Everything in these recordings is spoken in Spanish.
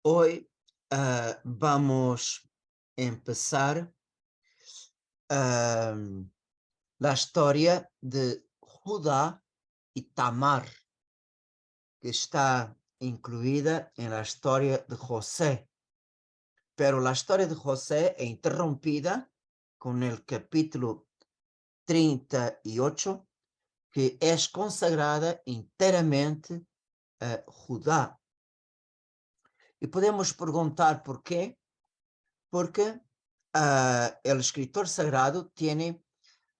Hoy vamos a empezar la historia de Judá y Tamar, que está incluida en la historia de José. Pero la historia de José es interrumpida con el capítulo 38, que es consagrada inteiramente a Judá. E podemos perguntar por quê? Porque el escritor sagrado tiene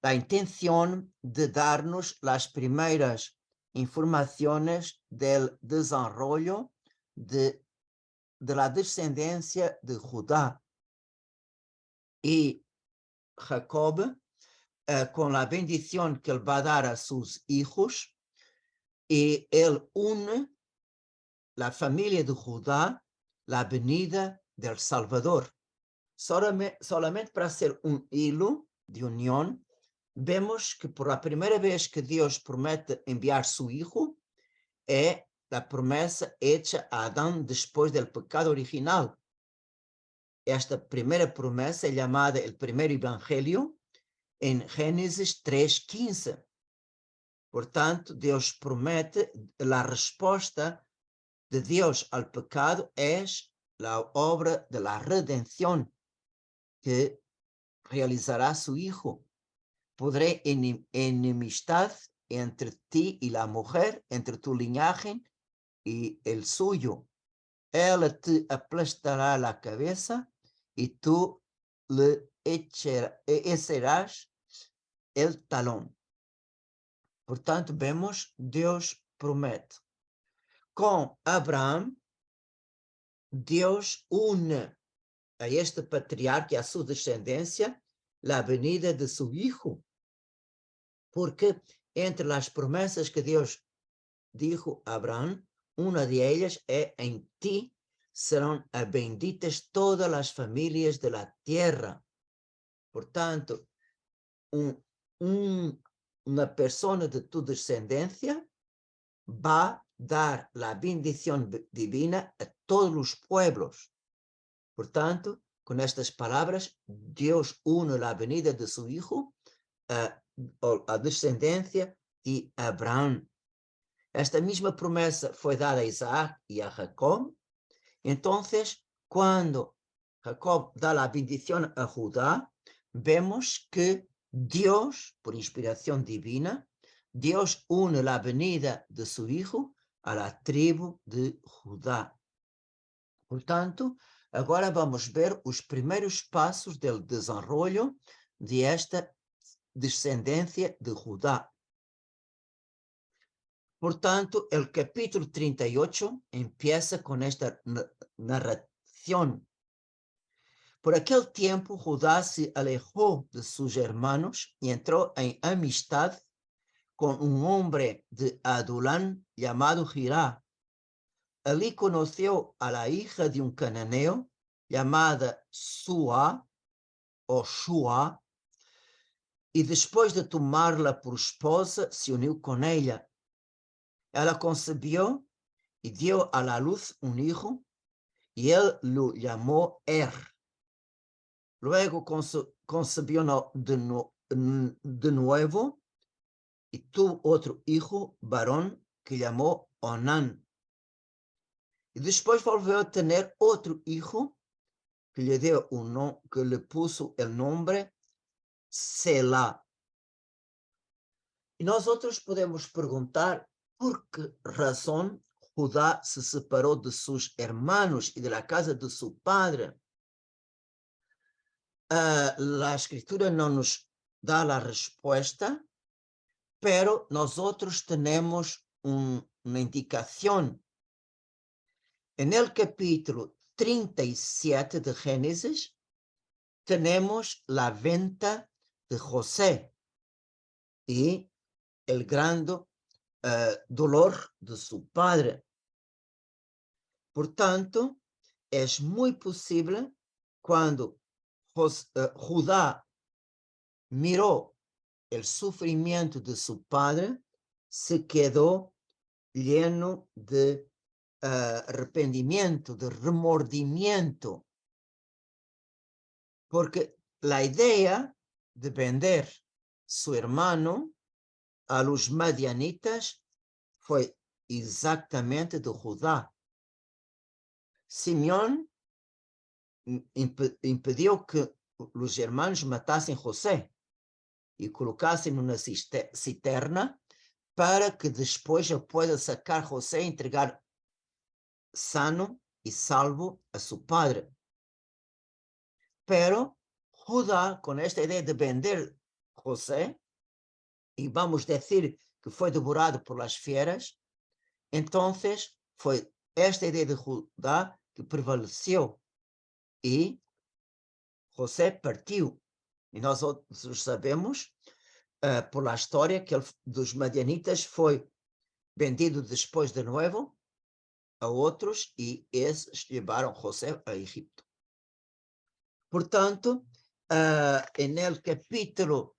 la intención de darnos las primeras informaciones del desarrollo de la descendencia de Judá. Y Jacob, con la bendición que él va a dar a sus hijos, y él une la familia de Judá, la venida del Salvador. Solamente para ser un hilo de unión, vemos que por la primera vez que Dios promete enviar su hijo, es la promesa hecha a Adán después del pecado original. Esta primera promesa es llamada el primer evangelio en Génesis 3:15. Por tanto, Dios promete, la respuesta de Dios al pecado es la obra de la redención que realizará su hijo. Podré enemistad entre ti y la mujer, entre tu linaje y el suyo. Él te aplastará la cabeza y tú le hecerás el talón. Por tanto, vemos, Dios promete. Con Abraham, Dios une a este patriarca y a su descendencia la venida de su hijo. Porque entre las promesas que Dios dijo a Abraham, una de ellas es: en ti serán benditas todas las familias de la tierra. Por tanto, una persona de tu descendencia va a dar la bendición divina a todos los pueblos. Por tanto, con estas palabras, Dios une la venida de su hijo a descendencia de Abraham. Esta misma promesa fue dada a Isaac y a Jacob. Entonces, cuando Jacob da la bendición a Judá, vemos que Dios, por inspiración divina, Dios une la venida de su hijo a la tribu de Judá. Por tanto, agora vamos ver os primeiros passos do desenvolvimento de esta descendência de Judá. Portanto, el capítulo 38 empieza con esta narración. Por aquel tiempo, Judá se alejó de sus hermanos y entró en amistad con un hombre de Adulán llamado Hirá. Allí conoció a la hija de un cananeo llamada Sua o Shua, y después de tomarla por esposa, se unió con ella. Ela concebió y dio a la luz un hijo, y él lo llamó Luego concebió de nuevo y tuvo otro hijo varón que llamó Onán. Y después volvió a tener otro hijo que que le puso el nombre Selah. Y nosotros podemos preguntar por qué razón Judá se separó de sus hermanos y de la casa de su padre. La escritura no nos da la respuesta, pero nosotros tenemos una indicación. En el capítulo 37 de Génesis tenemos la venta de José y el gran dolor de su padre. Por tanto, es muy posible cuando Judá miró el sufrimiento de su padre, se quedó lleno de arrependimiento, de remordimiento, porque la idea de vender su hermano a los madianitas fue exactamente de Judá. Simeón impediu que os irmãos matassem José e colocassem numa cisterna para que depois ele pueda sacar José e entregar sano e salvo a seu padre. Pero Judá, com esta ideia de vender José, e vamos dizer que foi devorado por las fieras, então foi esta ideia de Judá que prevaleceu e José partiu. E nós outros sabemos, por la história, que ele, dos madianitas foi vendido depois de novo a outros e esses levaram José a Egipto. Portanto, en el capítulo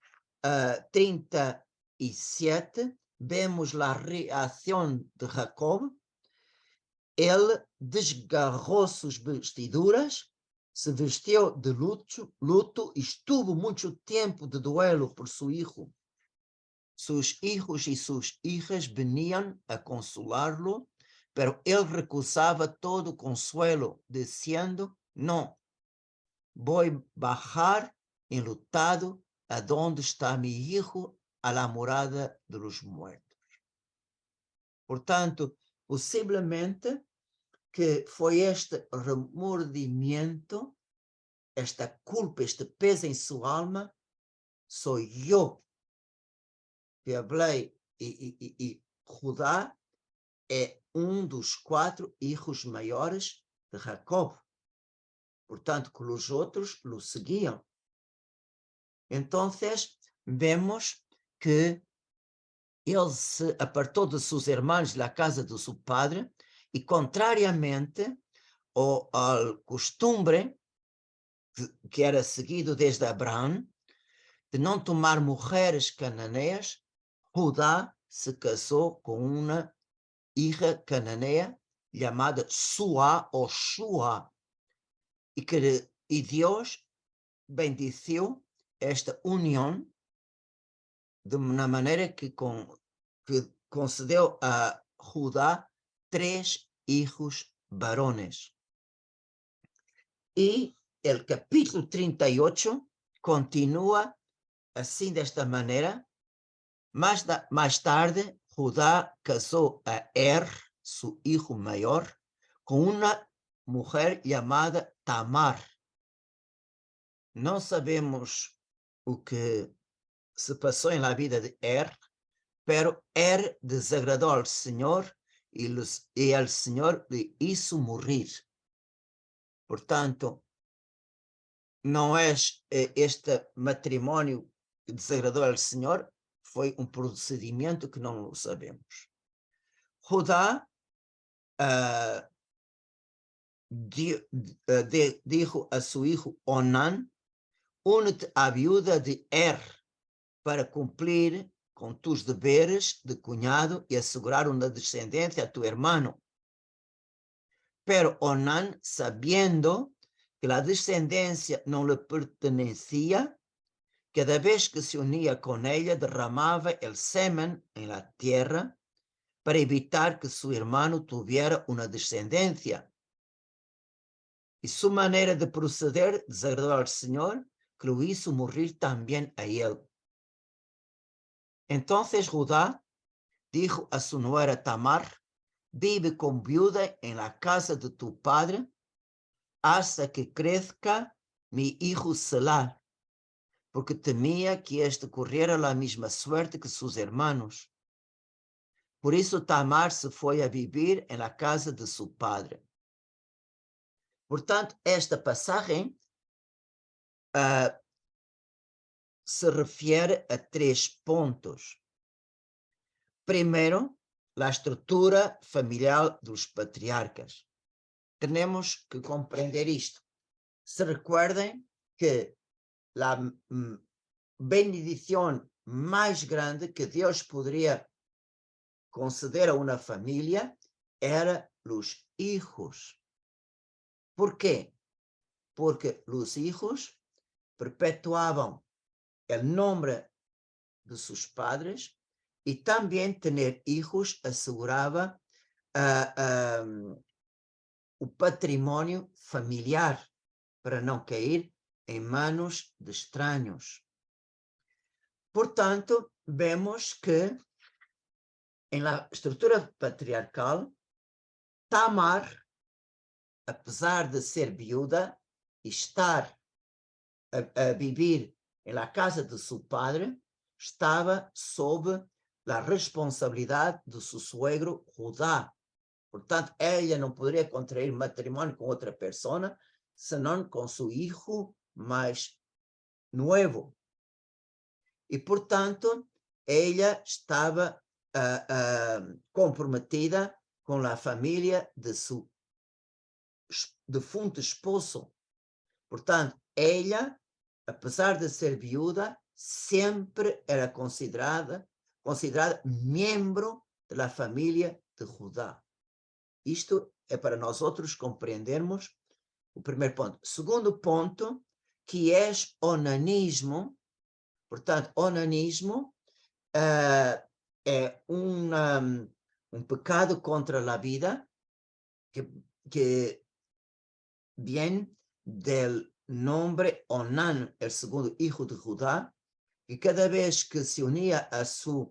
37, vemos a reação de Jacob. Ele desgarrou suas vestiduras, se vestiu de luto e estuvo muito tempo de duelo por seu filho. Sus hijos e suas hijas vinham a consolá-lo, pero ele recusava todo consuelo, dizendo: não, vou bajar enlutado aonde está mi hijo, a la morada de los muertos. Portanto, possivelmente que foi este remordimento, esta culpa, este peso em sua alma, sou eu que falei, e Judá é dos 4 filhos maiores de Jacob. Portanto, que os outros o seguiam. Então, vemos que ele se apartou de seus irmãos da casa de seu padre e, contrariamente ao costume que era seguido desde Abraão, de não tomar mulheres cananeias, Judá se casou com uma hija cananeia chamada Suá ou Shua, e Deus bendiciu esta união de uma maneira que concedeu a Judá 3 hijos varones. E o capítulo 38 continua assim, desta maneira. Mais tarde, Judá casou a seu filho maior, com uma mulher chamada Tamar. Não sabemos o que se passou na vida de pero desagradou ao Senhor e o Senhor lhe hizo morrer. Portanto, não é este matrimônio que desagradou ao Senhor, foi um procedimento que não o sabemos. Judá dijo a seu filho Onán: une-te à viúva de para cumprir com tus deveres de cunhado e assegurar uma descendência a tu hermano. Pero Onán, sabiendo que a descendência não lhe pertenecia, cada vez que se unia com ela, derramava el semen en la tierra para evitar que su hermano tuviera una descendencia. Y su manera de proceder desagradó al Señor, que lo hizo morir también a él. Entonces Judá dijo a su nuera Tamar: vive con viuda en la casa de tu padre hasta que crezca mi hijo Selá, porque temía que este corriera la misma suerte que sus hermanos. Por isso Tamar se foi a vivir em la casa de seu padre. Portanto, esta passagem se refere a 3 pontos. Primeiro, a estrutura familiar dos patriarcas. Temos que compreender isto. Se recuerdem que a bendição mais grande que Deus poderia conceder a uma família era los hijos. ¿Por qué? Porque los hijos perpetuaban el nombre de sus padres y también tener hijos aseguraba o patrimônio familiar para não cair em manos de estranhos. Portanto, vemos que em la estrutura patriarcal, Tamar, apesar de ser viuda e estar a vivir em la casa de seu padre, estava sob a responsabilidade de seu suegro Judá. Portanto, ella não poderia contrair matrimônio com outra pessoa, senão com seu filho mais novo. E, portanto, ela estava comprometida com a família de seu defunto esposo. Portanto, ela, apesar de ser viúva, sempre era considerada membro da família de Judá. Isto é para nós outros compreendermos o primeiro ponto. Segundo ponto, que é onanismo. Portanto, onanismo é um pecado contra a vida que vem do nome Onan, o segundo filho de Judá, e cada vez que se unia a sua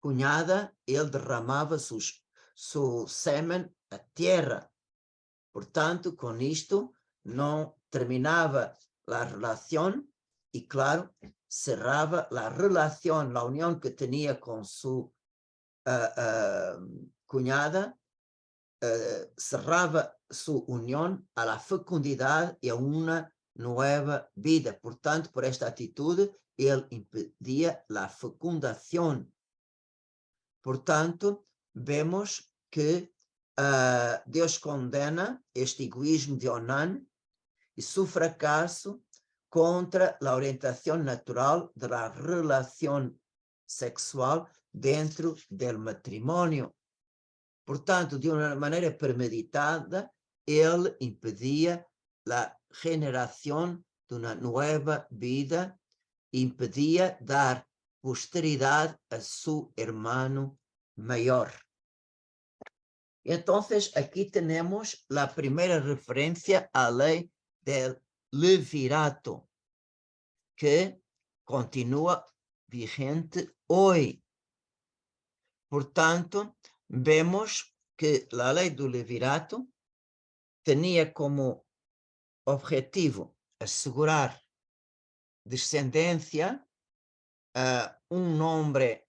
cunhada, ele derramava seu sêmen à terra. Portanto, com isto, não terminava a relação e, claro, cerrava a relação, a união que tinha com sua cunhada, cerrava sua união à fecundidade e a uma nova vida. Portanto, por esta atitude, ele impedia a fecundação. Portanto, vemos que Deus condena este egoísmo de Onan e seu fracasso contra a orientação natural da relação sexual dentro do matrimônio. Portanto, de uma maneira premeditada, ele impedia a generação de uma nova vida, impedia dar posteridade a seu irmão maior. Entonces, aquí tenemos la primera referencia a la ley del levirato, que continúa vigente hoy. Por tanto, vemos que la ley del levirato tenía como objetivo asegurar descendencia a un hombre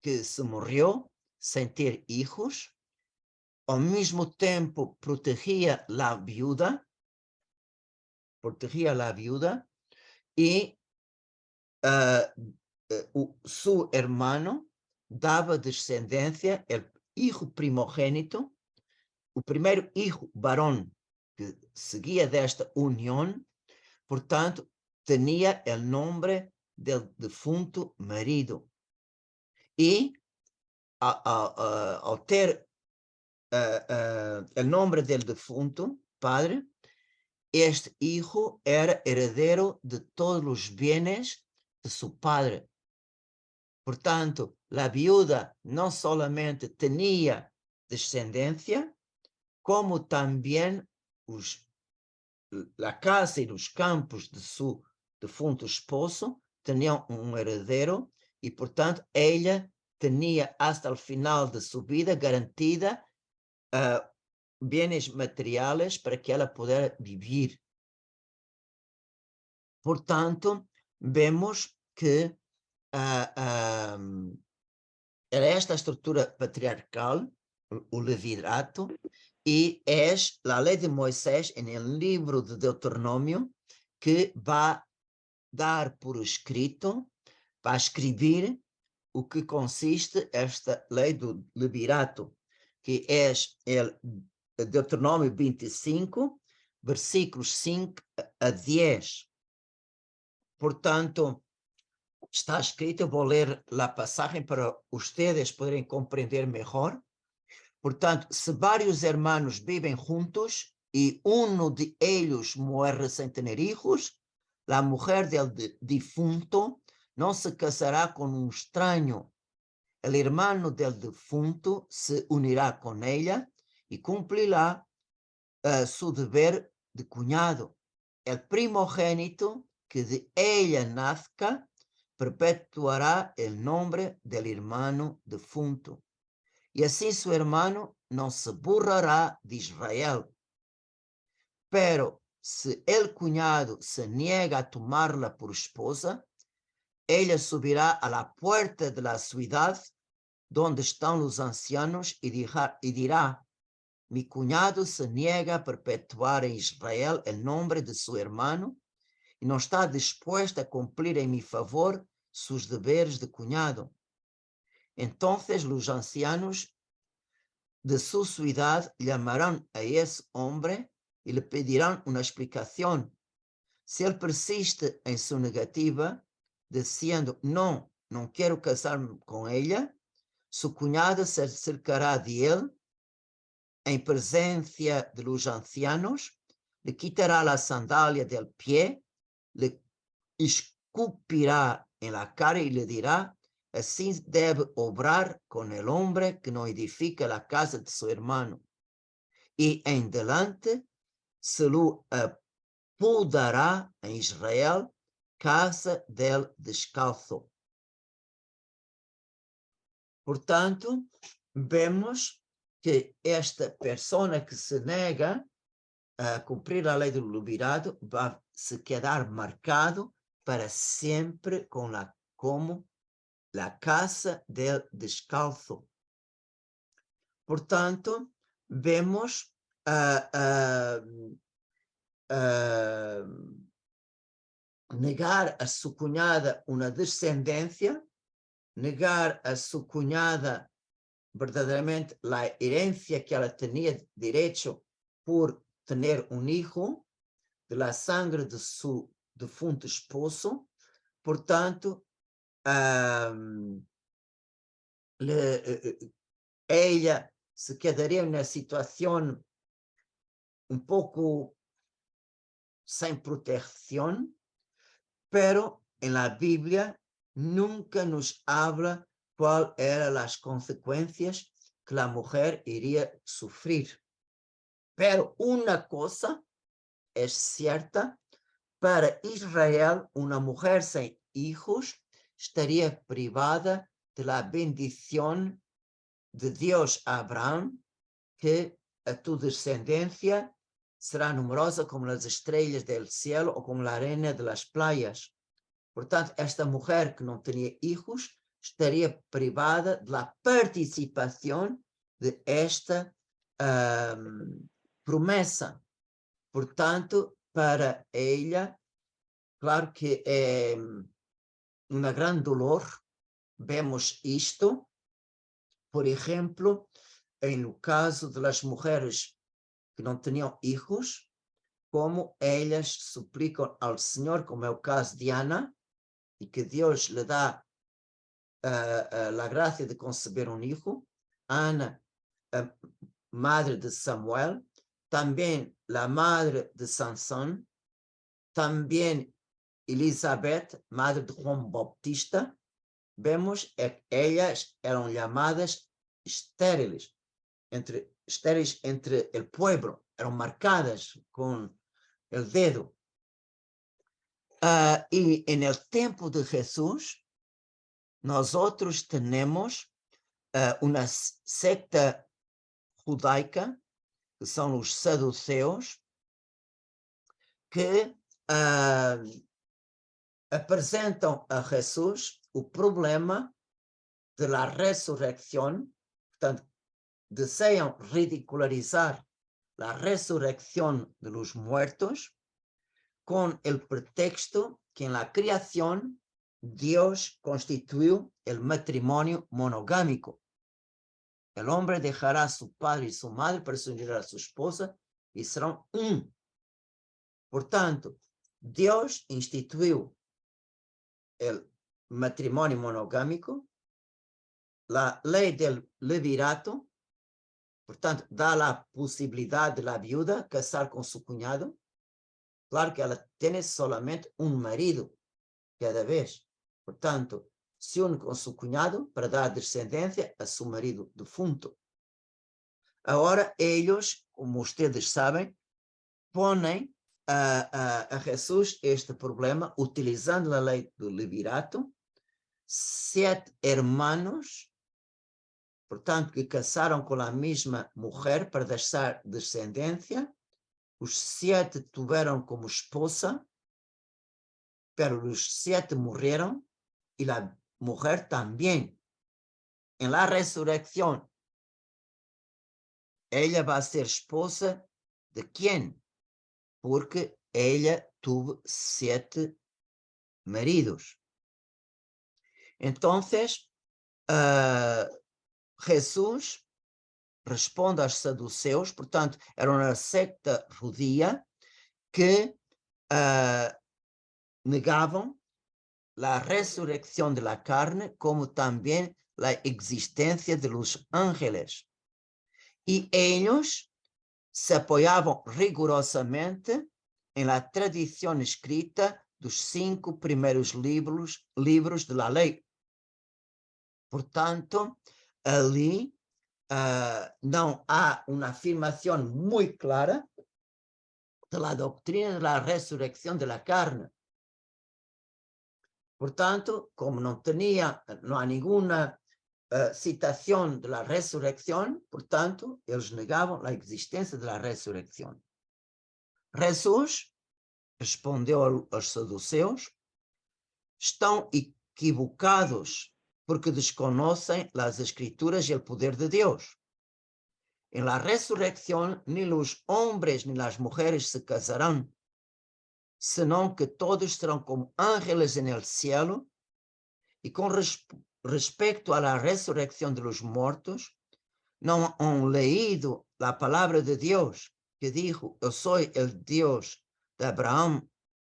que se murió sin tener hijos. Ao mesmo tempo protegia a viúva e seu irmão dava descendência, o filho primogênito, o primeiro filho varão que seguia desta união, portanto, tinha o nome do defunto marido. E ao ter el nombre del defunto padre, este hijo era heredero de todos los bienes de su padre. Por tanto, la viuda no solamente tenía descendencia, como también la casa y los campos de su defunto esposo tenían un heredero y por tanto ella tenía hasta el final de su vida garantida bienes materiales para que ela pudesse viver. Portanto, vemos que era esta estrutura patriarcal, o levirato, e é a lei de Moisés, no livro de Deuteronômio, que vai dar por escrito, vai escrever o que consiste esta lei do levirato, que é o Deuteronômio 25, versículos 5 a 10. Portanto, está escrito, eu vou ler a passagem para vocês poderem compreender melhor. Portanto, se vários irmãos vivem juntos e um de eles morre sem ter hijos, a mulher del difunto não se casará com um estranho. El hermano del difunto se unirá con ella y cumplirá su deber de cuñado. El primogénito que de ella nazca perpetuará el nombre del hermano difunto. Y así su hermano no se burlará de Israel. Pero si el cuñado se niega a tomarla por esposa, ella subirá a la puerta de la ciudad donde están los ancianos y dirá, mi cuñado se niega a perpetuar en Israel el nombre de su hermano y no está dispuesto a cumplir en mi favor sus deberes de cuñado. Entonces los ancianos de su ciudad llamarán a ese hombre y le pedirán una explicación. Si él persiste en su negativa, diciendo, no quiero casarme con ella, su cuñado se acercará de él en presencia de los ancianos, le quitará la sandalia del pie, le escupirá en la cara y le dirá, así debe obrar con el hombre que no edifica la casa de su hermano. Y en delante se lo apodará en Israel casa del descalzo. Portanto, vemos que esta persona que se nega a cumprir a lei do lubirado vai se quedar marcado para sempre como la casa del descalzo. Portanto, vemos negar a su cuñada una descendencia, negar a su cuñada verdaderamente la herencia que ella tenía derecho por tener un hijo de la sangre de su difunto esposo. Portanto, ella se quedaría en una situación un poco sin protección, pero en la Biblia nunca nos habla cuáles eran las consecuencias que la mujer iría a sufrir. Pero una cosa es cierta, para Israel, una mujer sin hijos estaría privada de la bendición de Dios a Abraham, que a tu descendencia será numerosa como las estrellas del cielo o como la arena de las playas. Portanto, esta mujer que não tinha hijos estaria privada da participação de esta promessa. Portanto, para ela, claro que é um grande dolor. Vemos isto, por exemplo, no caso das mulheres que não tinham hijos, como elas suplicam ao Senhor, como é o caso de Ana, y que Dios le da la gracia de conceber un hijo. Ana, madre de Samuel, también la madre de Sansón, también Elizabeth, madre de Juan Bautista. Vemos que ellas eran llamadas estériles entre el pueblo, eran marcadas con el dedo. Y en el tiempo de Jesús, nosotros tenemos una secta judaica, que son los saduceos, que apresentan a Jesús el problema de la resurrección. Portanto, desean ridicularizar la resurrección de los muertos con el pretexto que en la creación Dios constituyó el matrimonio monogámico. El hombre dejará a su padre y su madre para se unir a su esposa y serán un. Por tanto, Dios instituyó el matrimonio monogámico, la ley del levirato, Portanto, dá la posibilidad de la viuda casar con su cuñado. Claro que ela tiene solamente un marido cada vez. Portanto, se une com seu cunhado para dar descendência a seu marido defunto. Agora, eles, como vocês sabem, põem a Jesus este problema utilizando a lei do Levirato, 7 hermanos, portanto, que casaram com a mesma mulher para deixar descendência, os 7 tiveram como esposa, pero os 7 morreram, e a mulher também. Em la resurrección, ella va a ser esposa de quem? Porque ella tuvo 7 maridos. Entonces, Jesús responde aos saduceus, portanto, era uma secta judia que negavam a resurrección de la carne como también la existencia de los ángeles. Y ellos se apoyaban rigurosamente en la tradición escrita dos 5 primeiros livros de la ley. Portanto, ali não há uma afirmação muito clara da doutrina da ressurreição da carne. Portanto, como não há nenhuma citação da ressurreição, portanto, eles negavam a existência da ressurreição. Jesus respondeu aos saduceus: estão equivocados porque desconocem as escrituras e o poder de Deus. En la resurrección ni los hombres ni las mujeres se casarán, sino que todos serán como ángeles en el cielo. Y con respecto a la resurrección de los muertos, no han leído la palabra de Dios que dijo: yo soy el Dios de Abraham,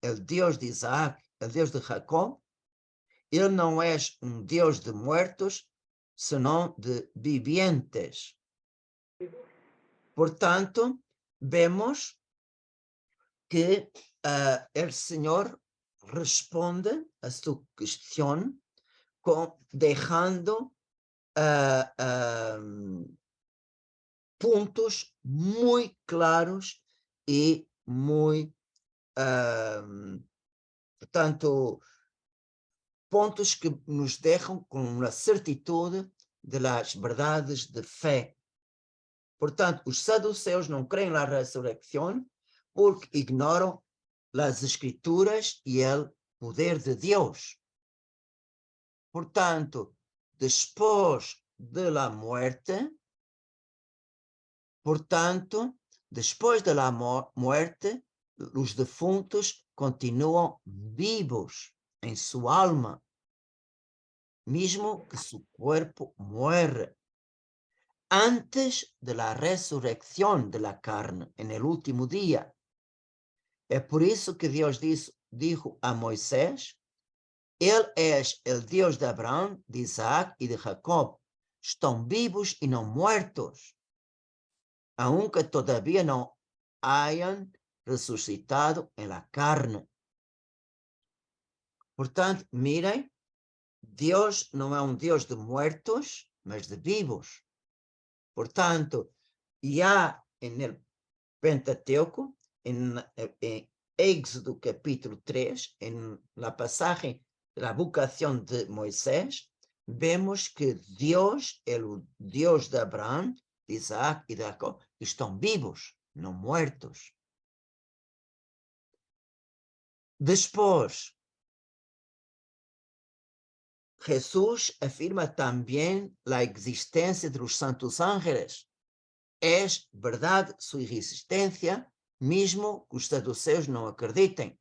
el Dios de Isaac, el Dios de Jacob. Él no es un Dios de muertos, sino de vivientes. Portanto, vemos que el Señor responde a su cuestión dejando puntos muy claros y muy, portanto, pontos que nos dejan con una certitud de las verdades de fe. Portanto, os saduceus não creem na ressurreição porque ignoram as escrituras e o poder de Deus. Portanto, depois da muerte, os defuntos continuam vivos em sua alma, mesmo que seu corpo muere. Antes de la resurrección de la carne, en el último día. Es por eso que Dios dijo a Moisés: Él es el Dios de Abraham, de Isaac y de Jacob. Están vivos y no muertos, aunque todavía no hayan resucitado en la carne. Portanto, miren, Dios no es un Dios de muertos, mas de vivos. Portanto, já no Pentateuco, em Éxodo capítulo 3, na passagem da vocação de Moisés, vemos que Deus é o Deus de Abraão, de Isaac e de Jacob, que estão vivos, não muertos. Depois, Jesús afirma también la existencia de los santos ángeles. Es verdad su existencia, mismo que los saduceos no acrediten.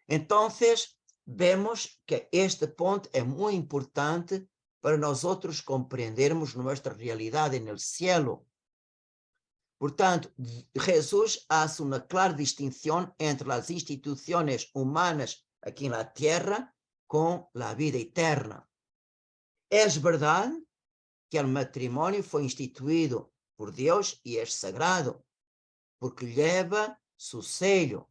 Entonces, vemos que este punto es muy importante para nosotros comprendermos nuestra realidad en el cielo. Portanto, Jesús hace una clara distinción entre las instituciones humanas aquí en la tierra con la vida eterna. Es verdad que o matrimônio foi instituído por Deus e é sagrado, porque leva seu sello.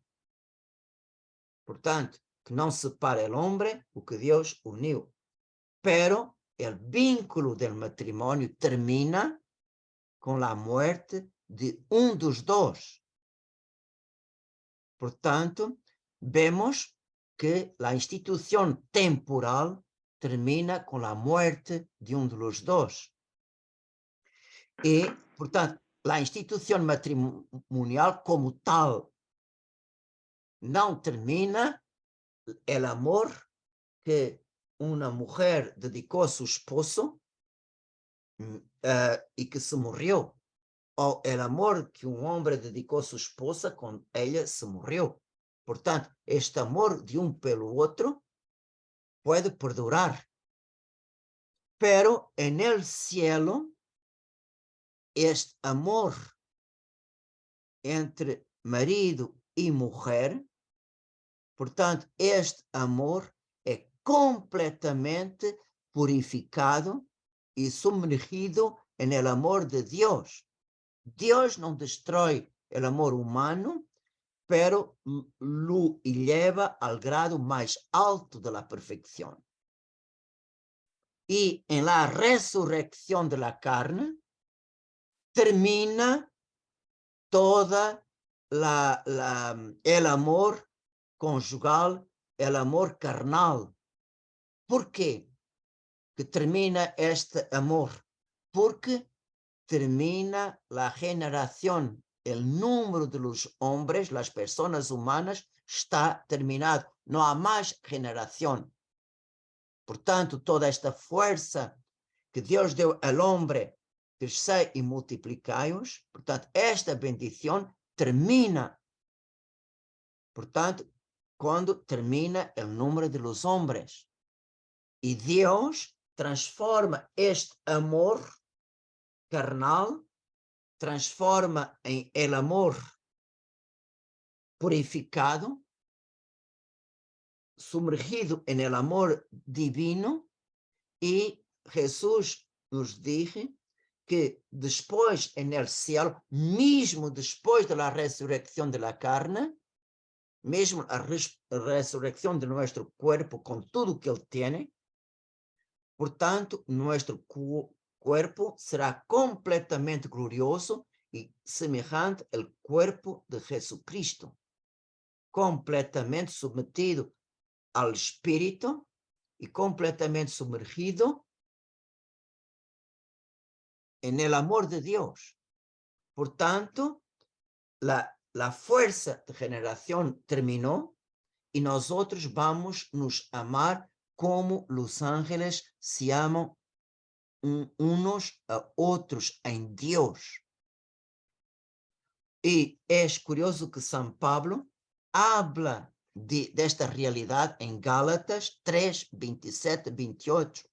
Portanto, que não separe el hombre o que Deus uniu. Pero el vínculo del matrimonio termina con la muerte de dos dos. Portanto, vemos que la institución temporal termina con la muerte de de los dos. Y, portanto, la institución matrimonial como tal não termina el amor que uma mulher dedicou a seu esposo e que se morreu, ou el amor que um homem dedicou a sua esposa quando ela se morreu. Portanto, este amor de pelo outro pode perdurar. Pero en el cielo, este amor entre marido e mulher, portanto, este amor é completamente purificado e submergido en el amor de Deus. Deus não destrói o amor humano, pero lo eleva al grado mais alto de la perfección. Y en la resurrección de la carne termina toda el amor conjugal, el amor carnal. ¿Por qué que termina este amor? Porque termina la generación. El número de los hombres, las personas humanas, está terminado. No hay más generación. Portanto, toda esta fuerza que Deus deu ao homem, crescei e multiplicai-os, portanto, esta bendição termina. Portanto, quando termina o número de los hombres. E Deus transforma este amor carnal, transforma em el amor purificado, sumergido en el amor divino, e Jesus nos dice que después en el cielo, mismo después de la resurrección de la carne, mesmo a resurrección de nuestro cuerpo con todo que él tiene, portanto, nuestro cuerpo será completamente glorioso y semejante al cuerpo de Jesucristo, completamente sometido al Espíritu y completamente sumergido en el amor de Dios. Por tanto, la fuerza de generación terminó y nosotros vamos nos amar como los ángeles se aman unos a otros en Dios. Y es curioso que San Pablo habla de esta realidad en Gálatas 3, 27, 28,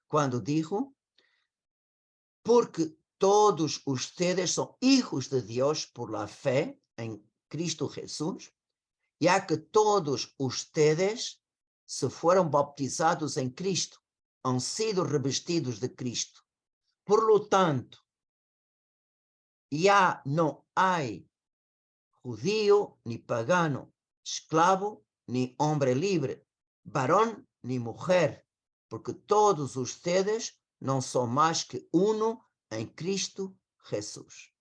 cuando dijo: porque todos ustedes son hijos de Dios por la fe en Cristo Jesús, ya que todos ustedes se fueron bautizados en Cristo, han sido revestidos de Cristo. Por lo tanto, ya no hay judío ni pagano, esclavo ni hombre libre, varón ni mujer, porque todos ustedes no son más que uno en Cristo Jesús.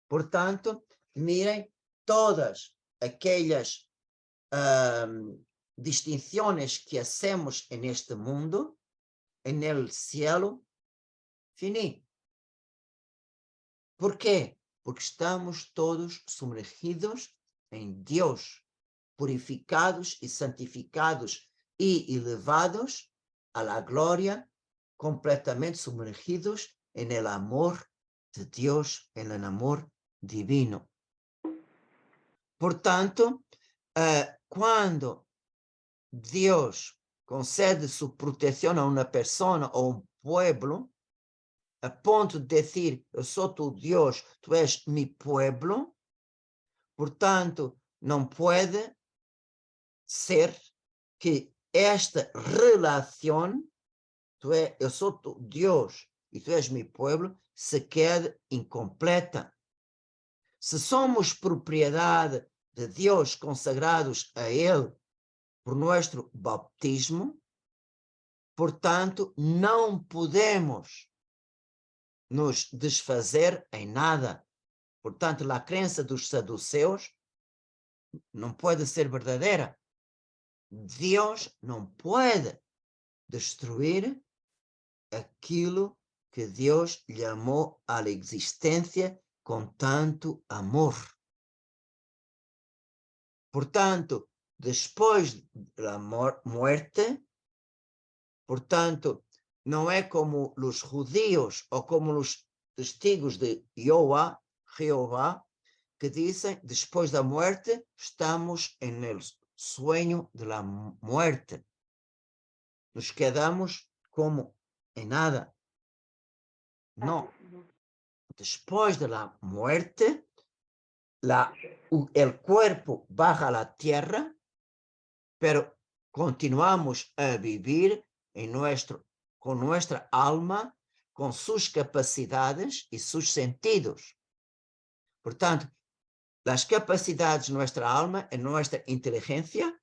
Por tanto, miren todas aquellas distinciones que hacemos en este mundo, en el cielo, finí. ¿Por qué? Porque estamos todos sumergidos en Dios, purificados y santificados y elevados a la gloria, completamente sumergidos en el amor de Dios, en el amor divino. Por tanto, cuando Dios concede su protección a una persona o un pueblo, a ponto de decir: eu sou tu Deus, tu és mi pueblo, portanto, não pode ser que esta relação eu sou tu Deus e tu és meu povo, se queda incompleta. Se somos propriedade de Deus, consagrados a Ele por nosso bautismo, portanto, não podemos nos desfazer em nada. Portanto, a crença dos saduceus não pode ser verdadeira. Deus não pode destruir aquilo que Deus chamou à existência com tanto amor. Portanto, depois da morte, portanto, não é como os judíos ou como os testigos de Jeová, que dizem, depois da morte, estamos en el sueño de la muerte. Nos quedamos como en nada. No. Después de la muerte, el cuerpo baja a la tierra, pero continuamos a vivir con nuestra alma, con sus capacidades y sus sentidos. Portanto, las capacidades de nuestra alma, en nuestra inteligencia,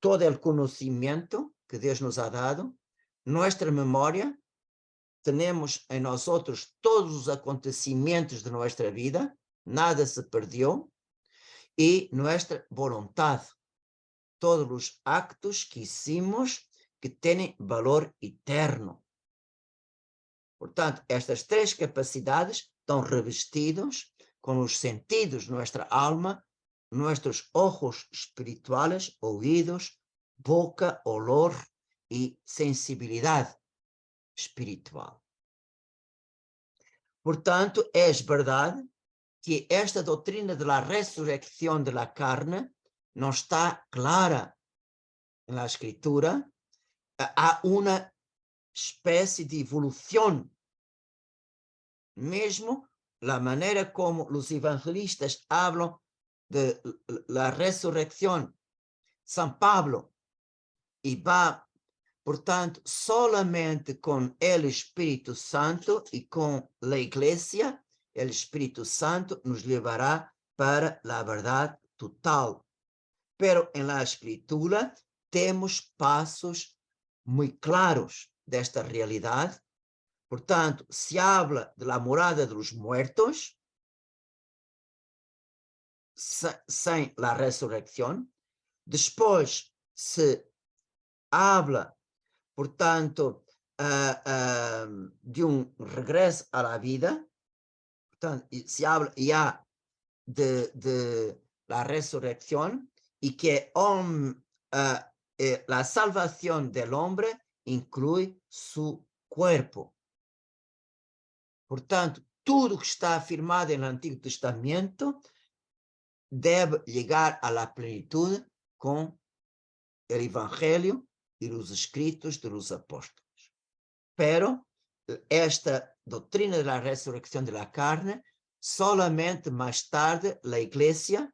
todo el conocimiento que Dios nos ha dado, nuestra memoria, tenemos en nosotros todos los acontecimientos de nuestra vida, nada se perdió, y nuestra voluntad, todos los actos que hicimos que tienen valor eterno. Portanto, estas três capacidades estão revestidos com os sentidos de nuestra alma, nuestros ojos espirituales, oídos, boca, olor y sensibilidad espiritual. Portanto, es verdad que esta doutrina de la resurrección de la carne no está clara en la escritura. Há una espécie de evolución. Mesmo la manera como los evangelistas hablan de la resurrección, San Pablo, y va, portanto, solamente con el Espíritu Santo y con la Iglesia, el Espíritu Santo nos llevará para la verdad total. Pero en la Escritura temos pasos muy claros desta realidade. Portanto, se habla de la morada de los muertos, sem la resurrección. Después se habla, portanto, de un regreso a la vida. Portanto, se habla ya de la resurrección y que la salvación del hombre incluye su cuerpo. Portanto, tudo que está afirmado no Antigo Testamento deve chegar à plenitude com o Evangelho e os escritos dos apóstolos. Pero esta doutrina da ressurreição da carne, solamente mais tarde a Igreja,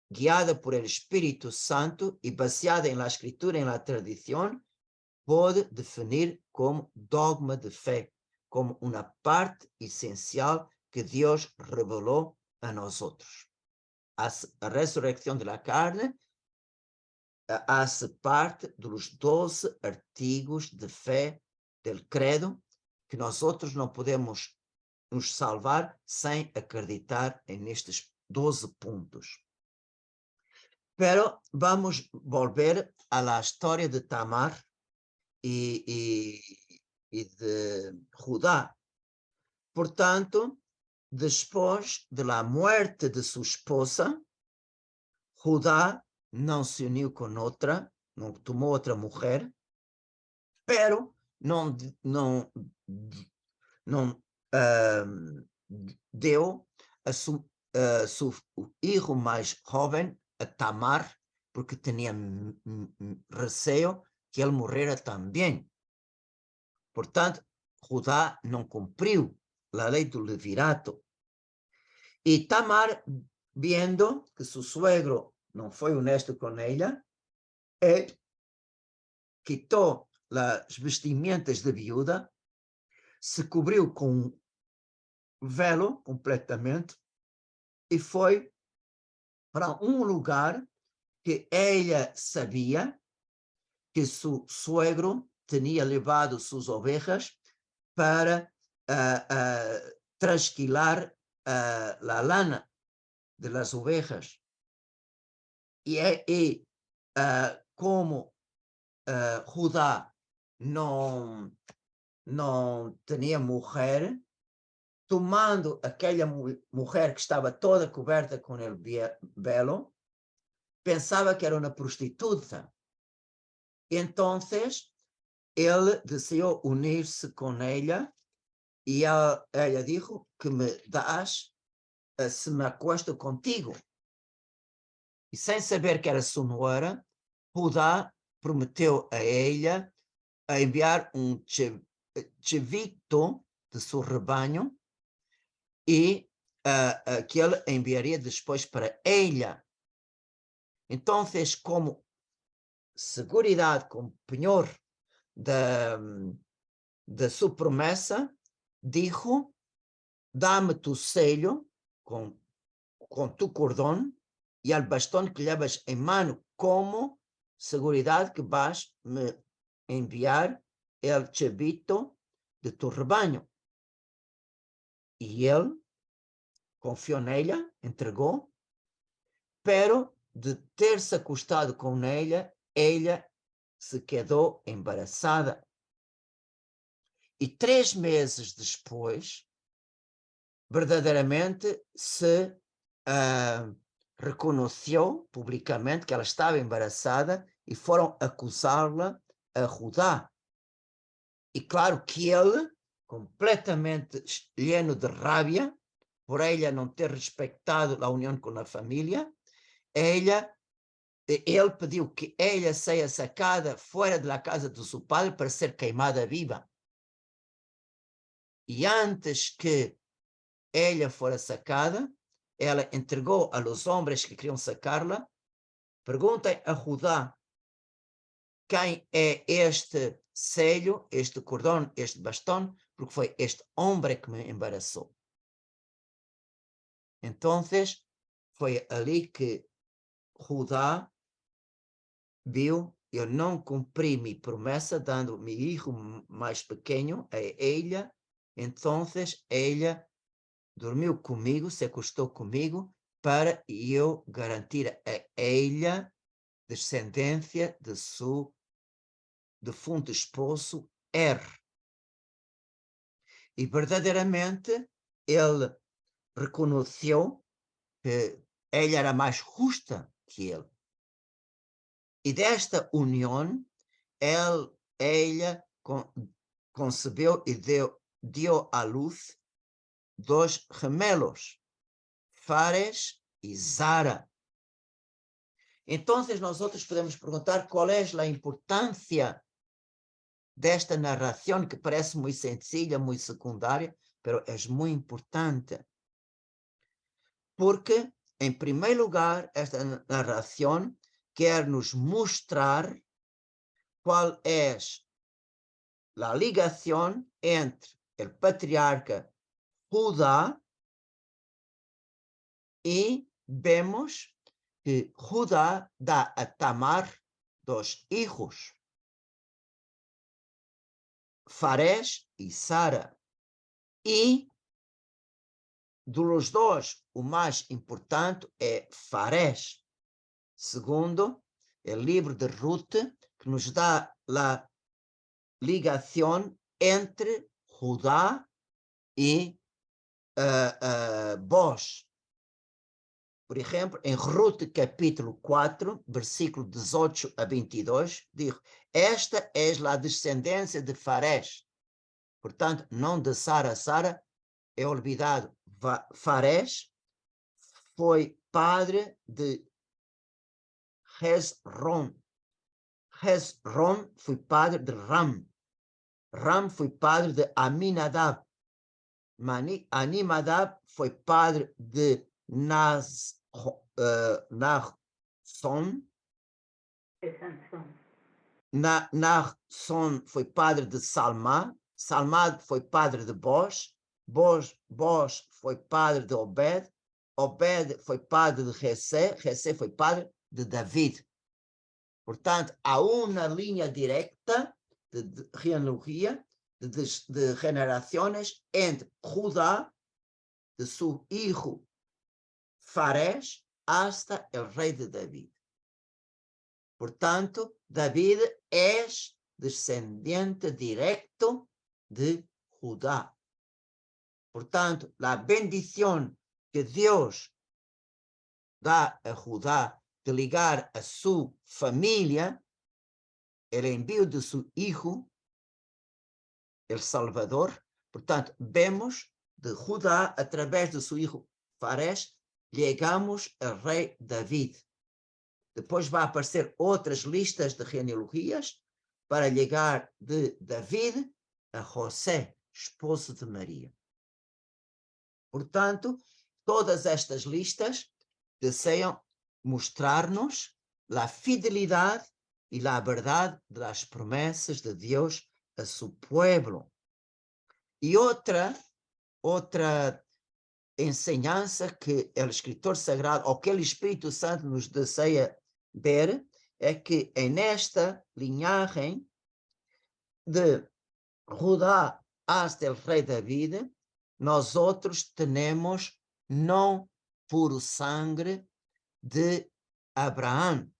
guiada por el Espírito Santo e baseada na Escritura e na tradição, pode definir como dogma de fé, como uma parte essencial que Deus revelou a nós outros. A ressurreição da carne hace parte dos 12 artigos de fé del credo, que nós outros não podemos nos salvar sem acreditar nestes 12 pontos. Pero vamos volver a la história de Tamar e de Judá. Portanto, depois de la muerte de sua esposa, Judá não se uniu com outra, não tomou outra mulher, pero não deu a seu filho mais jovem, a Tamar, porque tinha receio que ele morrera também. Portanto, Judá não cumpriu a lei do levirato. E Tamar, vendo que seu suegro não foi honesto com ela, quitou as vestimentas de viúva, se cobriu com um velo completamente e foi para um lugar que ela sabia que seu suegro tinha levado suas ovelhas para trasquilar a lana de las ovejas. E como Judá não tinha mulher, tomando aquela mulher que estava toda coberta com o velo, pensava que era uma prostituta. Então, ele decidiu unir-se com ela e ela disse que me dás se me acuesto contigo. E sem saber que era sua nora, Judá prometeu a ela a enviar um chivito de seu rebanho e que ele enviaria depois para ela. Então, como seguridade, como penhor da sua promessa, dijo: dá-me tu selho com tu cordão e o bastão que levas em mano como seguridade que vas me enviar el chivito de tu rebanho. E ele confiou nela, entregou, pero de ter-se acostado com ela se quedou embaraçada. E 3 meses depois, verdadeiramente se reconheceu publicamente que ela estava embaraçada e foram acusá-la a Judá. E claro que ele, completamente lleno de rabia, por ela não ter respeitado a união com a família, ele pediu que ela seja sacada fora da casa de seu padre para ser queimada viva. E antes que ela fora sacada, ela entregou a los homens que queriam sacar-la. Perguntem a Judá quem é este selho, este cordão, este bastão, porque foi este homem que me embaraçou. Então, foi ali que Judá viu: eu não cumpri minha promessa, dando meu filho mais pequeno a ela. Então, ela dormiu comigo, se acostou comigo, para eu garantir a ela descendência de seu defunto esposo Er. E verdadeiramente ele reconheceu que ela era mais justa que ele. E desta união, ela concebeu e deu à luz 2 gemelos, Fares e Zara. Então, nós podemos perguntar qual é a importância desta narração, que parece muito sencilla, muito secundária, mas é muito importante. Porque, em primeiro lugar, esta narração quer nos mostrar qual é a ligação entre o patriarca Judá e vemos que Judá dá a Tamar 2 hijos, Fares e Sara. E dos 2, o mais importante é Fares. Segundo o livro de Ruth, que nos dá a ligação entre Judá e Boaz. Por exemplo, em Ruth capítulo 4, versículo 18 a 22, diz: esta é a descendência de Fares. Portanto, não de Sara. Sara é olvidado. Fares foi padre de Hezron. Hezron foi padre de Ram. Ram foi padre de Aminadab. Aminadab foi padre de Nahson. Naasson foi padre de Salmá, Salmá foi padre de Boz, Boz foi padre de Obed, Obed foi padre de Jessé foi padre de David. Portanto, há uma linha direta de genealogía, de generaciones entre Judá, de su hijo Fares, hasta el rey de David. Portanto, David es descendiente directo de Judá. Portanto, la bendición que Dios da a Judá de ligar a su familia, el envío de su hijo, el Salvador. Portanto, vemos de Judá, a través de su hijo Fares, llegamos al rei David. Depois vai aparecer outras listas de genealogias para chegar de David a José, esposo de Maria. Portanto, todas estas listas desejam mostrar-nos a fidelidade e a verdade das promessas de Deus a seu povo. E outra enseñança que o escritor sagrado, ou que o Espírito Santo nos deseja ver, é que nesta linhagem de Judá hasta o rei David, nós outros temos não puro sangue de Abraão.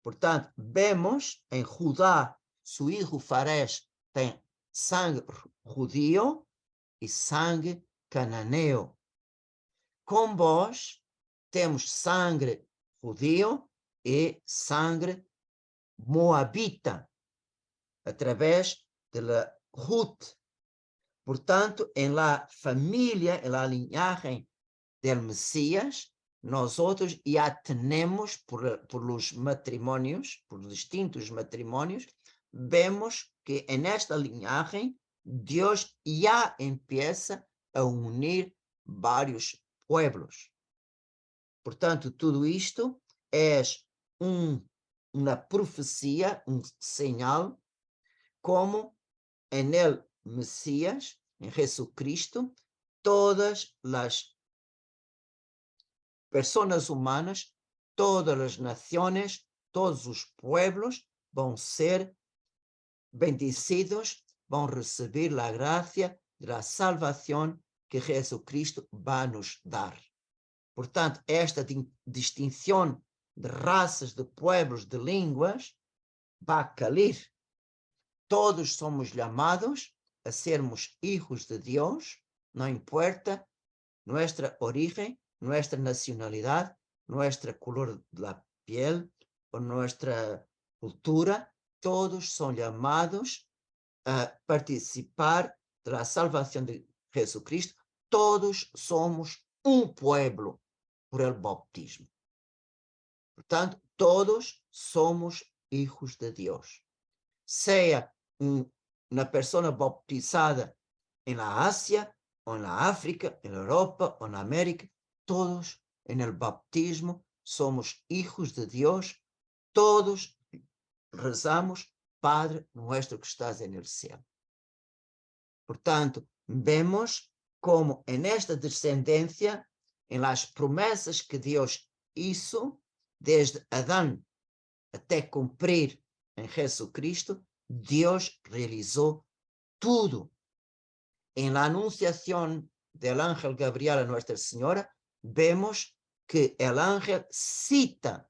Portanto, vemos em Judá, seu filho Fares tem sangue judío e sangue cananeu. Com vós temos sangue judío e sangue moabita, através de Ruth. Portanto, em la família, em la linhagem del Messias, nós outros já temos, por los matrimônios, por distintos matrimônios, vemos que nesta linhagem Deus já empieza a unir vários pueblos. Portanto, tudo isto é uma profecia, sinal, como en el Mesías, en Jesucristo, todas las personas humanas, todas las naciones, todos os pueblos vão ser bendecidos, vão receber a graça da salvação que Jesucristo vai nos dar. Portanto, esta distinção de raças, de pueblos, de línguas, vai cair. Todos somos chamados a sermos hijos de Deus, não importa nossa origem, nossa nacionalidade, nossa cor da piel ou nossa cultura, todos são chamados a participar da salvação de Jesucristo. Todos somos pueblo por el bautismo. Portanto, todos somos hijos de Deus. Seja uma pessoa bautizada na Ásia, ou na África, na Europa, ou na América, todos no bautismo somos hijos de Deus, todos rezamos, Padre nuestro que estás en el cielo. Portanto, vemos como nesta descendência, em las promessas que Deus hizo, desde Adão até cumprir em Jesucristo, Deus realizou tudo. En la anunciación del ángel Gabriel a Nuestra Señora, vemos que el ángel cita,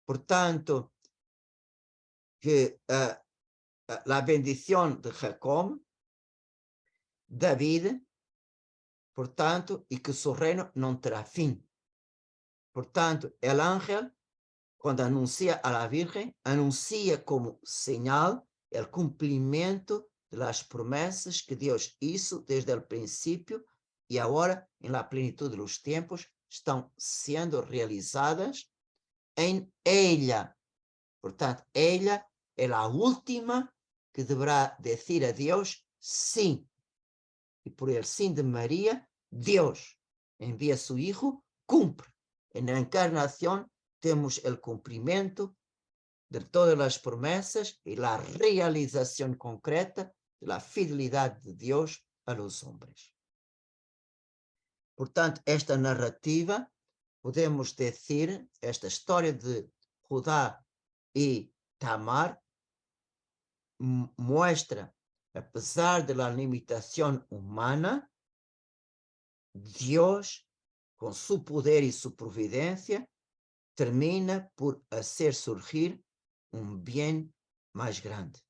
portanto, que la bendición de Jacob, David, portanto, y que su reino no terá fin. Portanto, el ángel, cuando anuncia a la Virgen, anuncia como señal el cumplimiento de las promessas que Deus hizo desde o princípio e agora, em la plenitud de los tiempos, estão sendo realizadas em ella. Portanto, ella é a última que deverá dizer a Deus sim. E por el sim de Maria, Deus envia seu Hijo, cumpre. Na encarnação temos o cumprimento de todas las promesas y la realización concreta de la fidelidad de Dios a los hombres. Portanto, esta narrativa, podemos decir, esta história de Judá e Tamar, muestra, apesar de la limitación humana, Dios, con su poder y su providencia, termina por hacer surgir un bien más grande.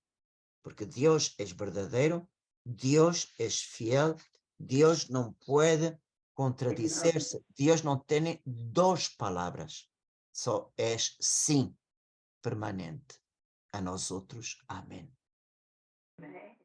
Porque Dios es verdadero, Dios es fiel, Dios no puede contradecirse, Dios no tiene dos palabras, só es sim permanente. A nosotros, amén.